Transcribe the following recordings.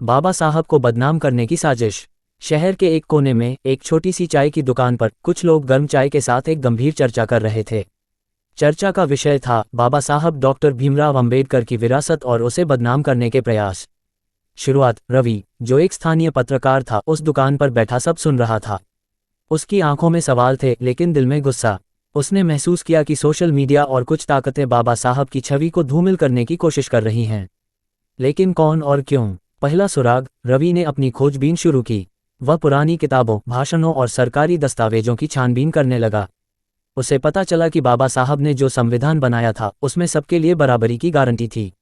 बाबा साहब को बदनाम करने की साजिश। शहर के एक कोने में एक छोटी सी चाय की दुकान पर कुछ लोग गर्म चाय के साथ एक गंभीर चर्चा कर रहे थे। चर्चा का विषय था बाबा साहब डॉक्टर भीमराव अंबेडकर की विरासत और उसे बदनाम करने के प्रयास। शुरुआत रवि, जो एक स्थानीय पत्रकार था, उस दुकान पर बैठा सब सुन रहा था। उसकी आंखों में सवाल थे लेकिन दिल में गुस्सा। उसने महसूस किया कि सोशल मीडिया और कुछ ताकतें बाबा साहब की छवि को धूमिल करने की कोशिश कर रही हैं। लेकिन कौन और क्यों? पहला सुराग, रवि ने अपनी खोजबीन शुरू की। वह पुरानी किताबों, भाषणों और सरकारी दस्तावेजों की छानबीन करने लगा। उसे पता चला कि बाबा साहब ने जो संविधान बनाया था उसमें सबके लिए बराबरी की गारंटी थी।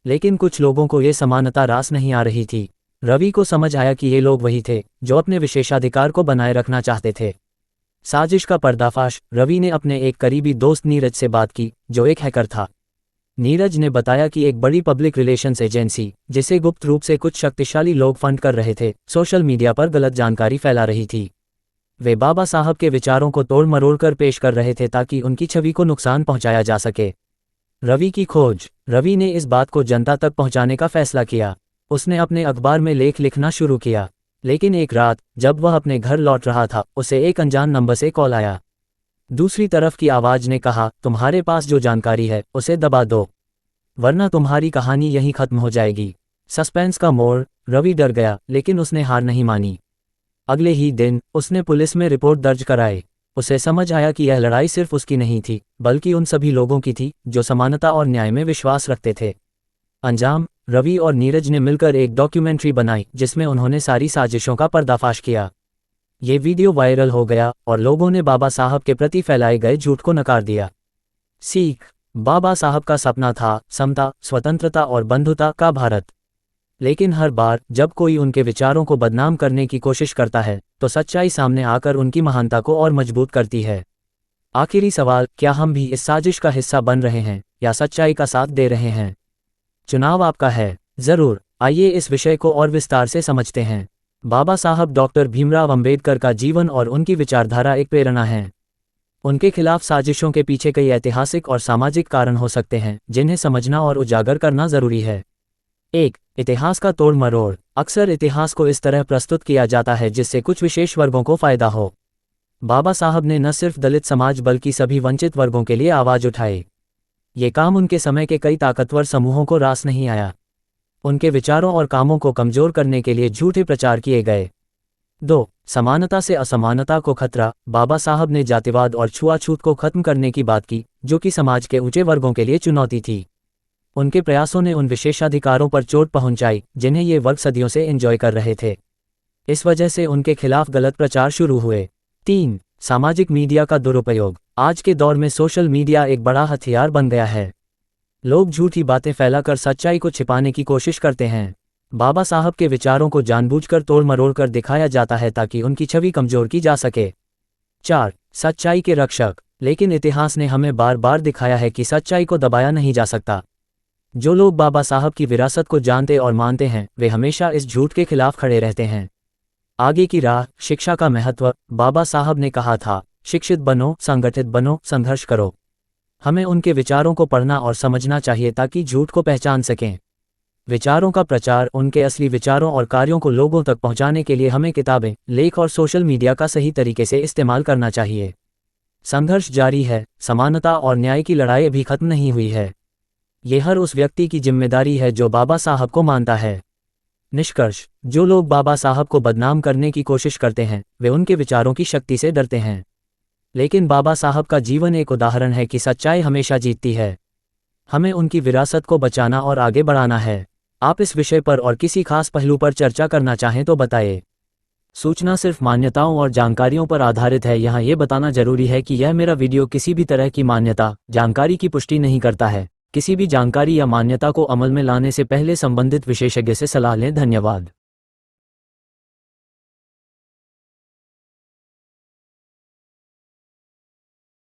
लेकिन कुछ लोगों को ये समानता रास नहीं आ रही थी। रवि को समझ आया कि ये लोग वही थे जो अपने विशेषाधिकार को बनाए रखना चाहते थे। साजिश का पर्दाफाश। रवि ने अपने एक करीबी दोस्त नीरज से बात की, जो एक हैकर था। नीरज ने बताया कि एक बड़ी पब्लिक रिलेशंस एजेंसी, जिसे गुप्त रूप से कुछ शक्तिशाली लोग फंड कर रहे थे, सोशल मीडिया पर गलत जानकारी फैला रही थी। वे बाबा साहब के विचारों को तोड़ मरोड़ कर पेश कर रहे थे ताकि उनकी छवि को नुकसान पहुंचाया जा सके। रवि की खोज। रवि ने इस बात को जनता तक पहुंचाने का फैसला किया। उसने अपने अखबार में लेख लिखना शुरू किया। लेकिन एक रात जब वह अपने घर लौट रहा था, उसे एक अनजान नंबर से कॉल आया। दूसरी तरफ की आवाज ने कहा, तुम्हारे पास जो जानकारी है उसे दबा दो, वरना तुम्हारी कहानी यहीं खत्म हो जाएगी। सस्पेंस का मोड़। रवि डर गया लेकिन उसने हार नहीं मानी। अगले ही दिन उसने पुलिस में रिपोर्ट दर्ज कराई। उसे समझ आया कि यह लड़ाई सिर्फ उसकी नहीं थी, बल्कि उन सभी लोगों की थी जो समानता और न्याय में विश्वास रखते थे। अंजाम। रवि और नीरज ने मिलकर एक डॉक्यूमेंट्री बनाई जिसमें उन्होंने सारी साजिशों का पर्दाफाश किया। ये वीडियो वायरल हो गया और लोगों ने बाबा साहब के प्रति फैलाए गए झूठ को नकार दिया। सीख। बाबा साहब का सपना था समता, स्वतंत्रता और बंधुता का भारत। लेकिन हर बार जब कोई उनके विचारों को बदनाम करने की कोशिश करता है तो सच्चाई सामने आकर उनकी महानता को और मजबूत करती है। आखिरी सवाल, क्या हम भी इस साजिश का हिस्सा बन रहे हैं या सच्चाई का साथ दे रहे हैं? चुनाव आपका है। जरूर। आइए इस विषय को और विस्तार से समझते हैं। बाबा साहब डॉक्टर भीमराव अंबेडकर का जीवन और उनकी विचारधारा एक प्रेरणा है। उनके खिलाफ साजिशों के पीछे कई ऐतिहासिक और सामाजिक कारण हो सकते हैं जिन्हें समझना और उजागर करना जरूरी है। 1. इतिहास का तोड़ मरोड़। अक्सर इतिहास को इस तरह प्रस्तुत किया जाता है जिससे कुछ विशेष वर्गों को फायदा हो। बाबा साहब ने न सिर्फ दलित समाज बल्कि सभी वंचित वर्गों के लिए आवाज उठाई। ये काम उनके समय के कई ताकतवर समूहों को रास नहीं आया। उनके विचारों और कामों को कमजोर करने के लिए झूठे प्रचार किए गए। 2. समानता से असमानता को खतरा। बाबा साहब ने जातिवाद और छुआछूत को खत्म करने की बात की, जो कि समाज के ऊंचे वर्गों के लिए चुनौती थी। उनके प्रयासों ने उन विशेषाधिकारों पर चोट पहुंचाई जिन्हें ये वर्ग सदियों से एंजॉय कर रहे थे। इस वजह से उनके खिलाफ गलत प्रचार शुरू हुए। 3. सामाजिक मीडिया का दुरुपयोग। आज के दौर में सोशल मीडिया एक बड़ा हथियार बन गया है। लोग झूठी बातें फैलाकर सच्चाई को छिपाने की कोशिश करते हैं। बाबा साहब के विचारों को जानबूझकर तोड़ मरोड़ कर दिखाया जाता है ताकि उनकी छवि कमजोर की जा सके। 4. सच्चाई के रक्षक। लेकिन इतिहास ने हमें बार बार दिखाया है कि सच्चाई को दबाया नहीं जा सकता। जो लोग बाबा साहब की विरासत को जानते और मानते हैं वे हमेशा इस झूठ के खिलाफ खड़े रहते हैं। आगे की राह। शिक्षा का महत्व। बाबा साहब ने कहा था, शिक्षित बनो, संगठित बनो, संघर्ष करो। हमें उनके विचारों को पढ़ना और समझना चाहिए ताकि झूठ को पहचान सकें। विचारों का प्रचार। उनके असली विचारों और कार्यों को लोगों तक पहुंचाने के लिए हमें किताबें, लेख और सोशल मीडिया का सही तरीके से इस्तेमाल करना चाहिए। संघर्ष जारी है। समानता और न्याय की लड़ाई अभी खत्म नहीं हुई है। ये हर उस व्यक्ति की जिम्मेदारी है जो बाबा साहब को मानता है। निष्कर्ष। जो लोग बाबा साहब को बदनाम करने की कोशिश करते हैं वे उनके विचारों की शक्ति से डरते हैं। लेकिन बाबा साहब का जीवन एक उदाहरण है कि सच्चाई हमेशा जीतती है। हमें उनकी विरासत को बचाना और आगे बढ़ाना है। आप इस विषय पर और किसी खास पहलू पर चर्चा करना चाहें तो बताएं। सूचना सिर्फ मान्यताओं और जानकारियों पर आधारित है। यहाँ ये बताना जरूरी है कि यह मेरा वीडियो किसी भी तरह की मान्यता, जानकारी की पुष्टि नहीं करता है। किसी भी जानकारी या मान्यता को अमल में लाने से पहले संबंधित विशेषज्ञ से सलाह लें। धन्यवाद।